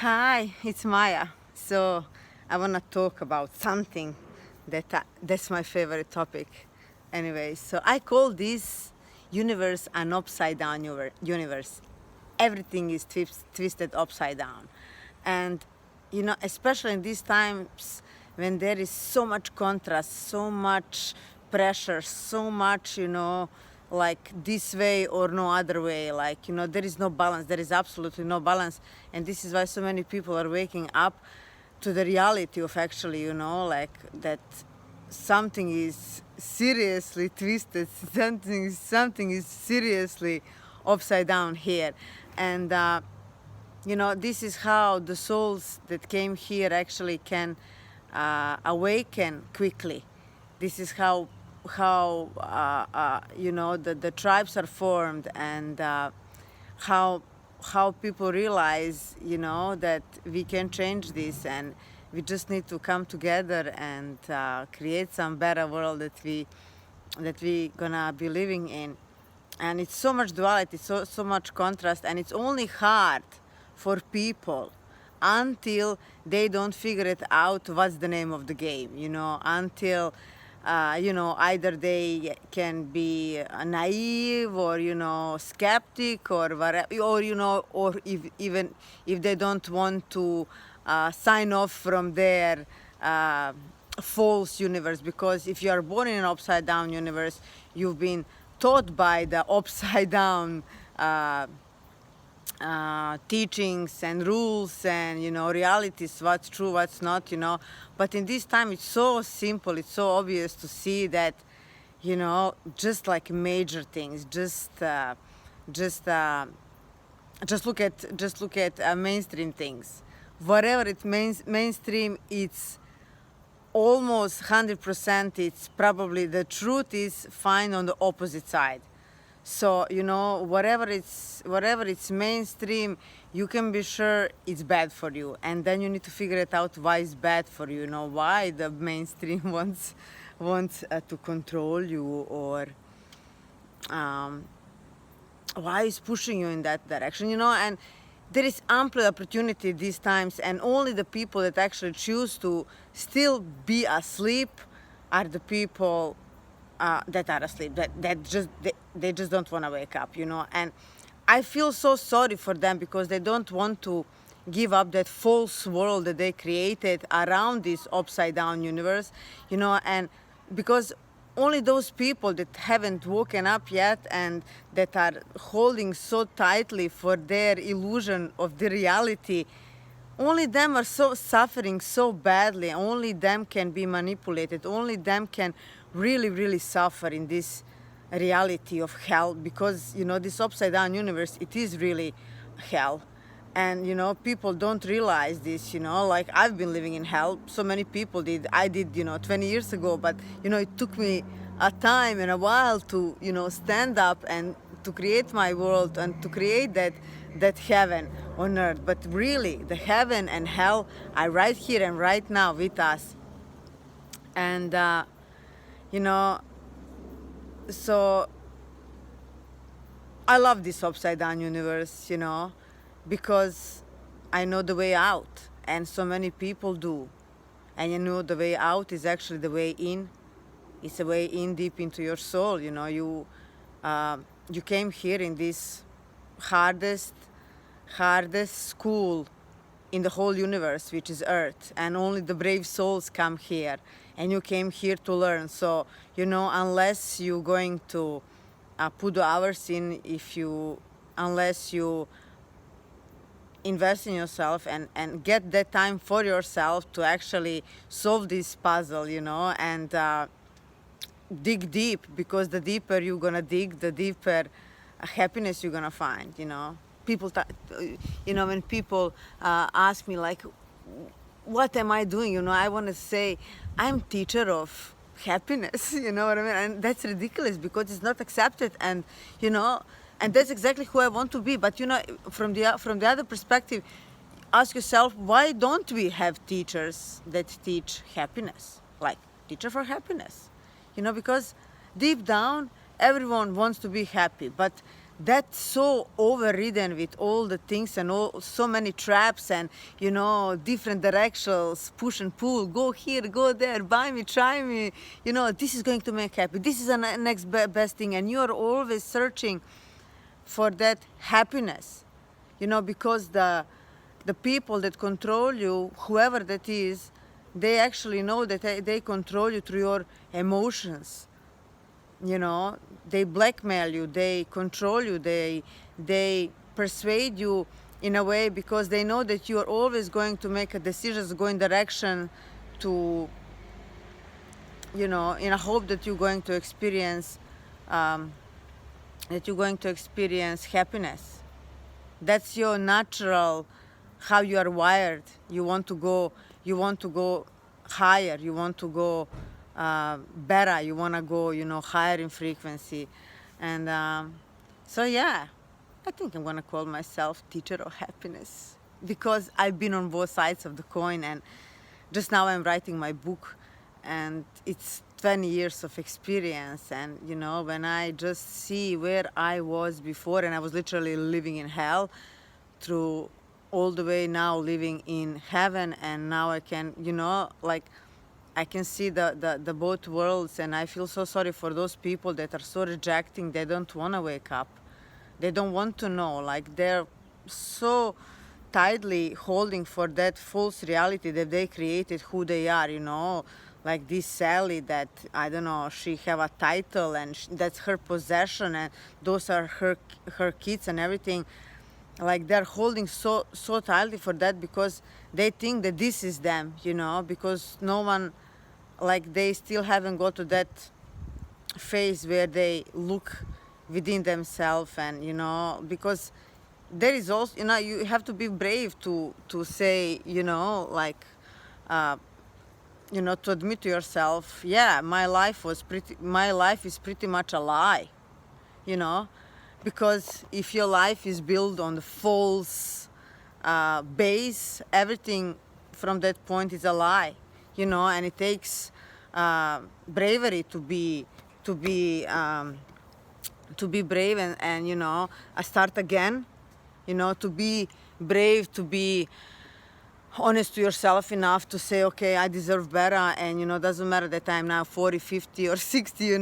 Hi, it's Maya. So I want to talk about something that's my favorite topic. Anyway, so I call this universe an upside down universe. Everything is twisted upside down. And, especially in these times when there is so much contrast, so much pressure, so much, like this way or no other way, like, there is no balance, there is absolutely no balance. And this is why so many people are waking up to the reality of actually, like that something is seriously twisted, something is seriously upside down here. And this is how the souls that came here actually can awaken quickly. This is how the tribes are formed, and how people realize that we can change this, and we just need to come together and create some better world that we gonna be living in. And it's so much duality, so much contrast, and it's only hard for people until they don't figure it out what's the name of the game, until either they can be naive or skeptic or whatever, or or even if they don't want to sign off from their uh, false universe. Because if you are born in an upside down universe, you've been taught by the upside down teachings and rules and realities, what's true, what's not. But in this time it's so simple, it's so obvious to see that just like major things, just look at mainstream things. Whatever it's mainstream, it's almost 100%, it's probably the truth is fine on the opposite side. So whatever it's mainstream, you can be sure it's bad for you, and then you need to figure it out why it's bad for you. Why the mainstream wants to control you, or um, why is pushing you in that direction. And there is ample opportunity these times, and only the people that actually choose to still be asleep are the people that are asleep, they just don't want to wake up. And I feel so sorry for them, because they don't want to give up that false world that they created around this upside down universe. And because only those people that haven't woken up yet, and that are holding so tightly for their illusion of the reality, only them are so suffering so badly. Only them can be manipulated. Only them can really, really suffer in this reality of hell. Because this upside down universe, it is really hell. And people don't realize this. Like, I've been living in hell. So many people did. I did 20 years ago. But it took me a time and a while to stand up and to create my world, and to create that heaven on earth. But really, the heaven and hell are right here and right now with us. And so I love this upside down universe, because I know the way out, and so many people do. And the way out is actually the way in. It's a way in deep into your soul. You came here in this hardest school in the whole universe, which is Earth, and only the brave souls come here, and you came here to learn. So unless you're going to put the hours in, unless you invest in yourself and get that time for yourself to actually solve this puzzle, and dig deep, because the deeper you're gonna dig, the deeper happiness you're gonna find. People when people ask me, like, what am I doing, I want to say I'm teacher of happiness. You know what I mean? And that's ridiculous, because it's not accepted. And and that's exactly who I want to be. But from the other perspective, ask yourself, why don't we have teachers that teach happiness, like teacher for happiness? Because deep down everyone wants to be happy, but that's so overridden with all the things and so many traps and different directions, push and pull, go here, go there, buy me, try me, this is going to make happy, this is the next best thing, and you're always searching for that happiness, because the people that control you, whoever that is, they actually know that they control you through your emotions. They blackmail you, they control you, they persuade you in a way because they know that you are always going to make a decision, go in direction to, in a hope that you're going to experience happiness. That's your natural, how you are wired. You want to go higher, you want to go better, you want to go higher in frequency. And so yeah, I think I'm going to call myself teacher of happiness, because I've been on both sides of the coin, and just now I'm writing my book, and it's 20 years of experience. And when I just see where I was before, and I was literally living in hell, through all the way now living in heaven, and now I can I can see the both worlds. And I feel so sorry for those people that are so rejecting. They don't want to wake up, they don't want to know, they're so tightly holding for that false reality that they created who they are, like this Sally, that I don't know, she have a title and that's her possession, and those are her kids and everything. They're holding so tightly for that because they think that this is them, because no one, they still haven't got to that phase where they look within themselves. And because there is also, you have to be brave to say, to admit to yourself, yeah, my life is pretty much a lie, because if your life is built on the false base, everything from that point is a lie, and it takes bravery to be brave, and start again, to be brave, to be honest to yourself enough to say, okay, I deserve better, and doesn't matter that I'm now 40, 50 or 60,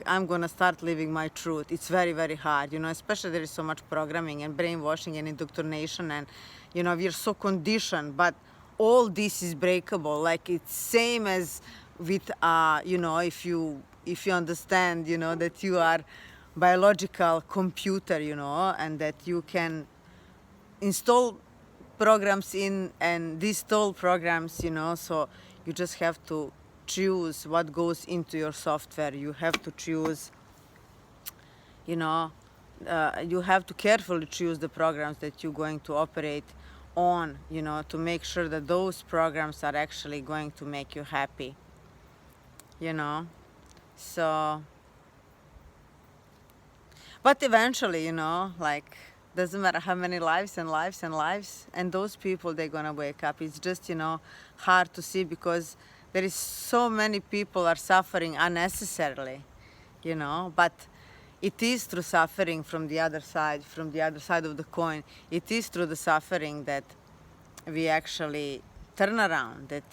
I'm gonna start living my truth. It's very, very hard, especially there is so much programming and brainwashing and indoctrination, and we're so conditioned. But all this is breakable. It's same as with if you understand, that you are biological computer, and that you can install programs in and install programs, so you just have to choose what goes into your software. You have to choose, you have to carefully choose the programs that you're going to operate on, to make sure that those programs are actually going to make you happy, so. But eventually, doesn't matter how many lives and lives and lives, and those people, they're gonna wake up. It's just, hard to see because there is so many people are suffering unnecessarily, but it is through suffering from the other side of the coin. It is through the suffering that we actually turn around. That,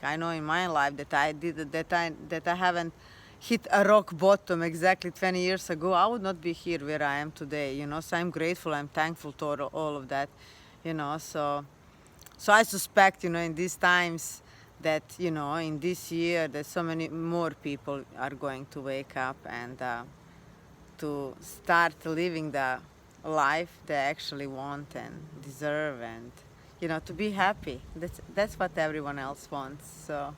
I know in my life that I haven't hit a rock bottom exactly 20 years ago, I would not be here where I am today, so I'm grateful, I'm thankful to all of that, so I suspect, in these times that, in this year, that so many more people are going to wake up and to start living the life they actually want and deserve, and, to be happy. That's what everyone else wants, so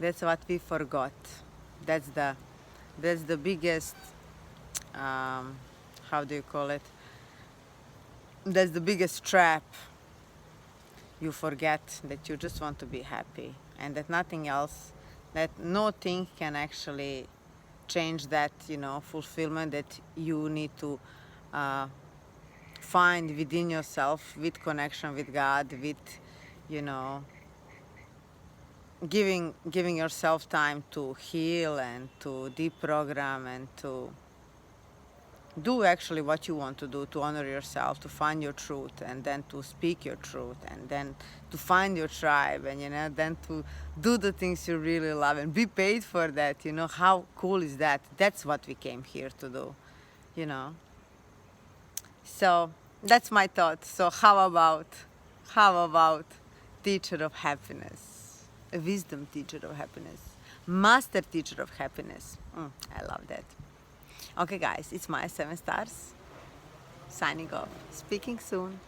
that's what we forgot. That's the biggest, how do you call it? That's the biggest trap. You forget that you just want to be happy, and that nothing else, that no thing can actually change that, fulfillment that you need to find within yourself, with connection with God, with, giving yourself time to heal and to deprogram and to do actually what you want to do, to honor yourself, to find your truth, and then to speak your truth, and then to find your tribe, and then to do the things you really love and be paid for that. How cool is that? That's what we came here to do. you know so that's my thought. So how about teacher of happiness, a wisdom teacher of happiness, master teacher of happiness. I love that. Okay, guys, it's Maya 7 Stars signing off. Speaking soon.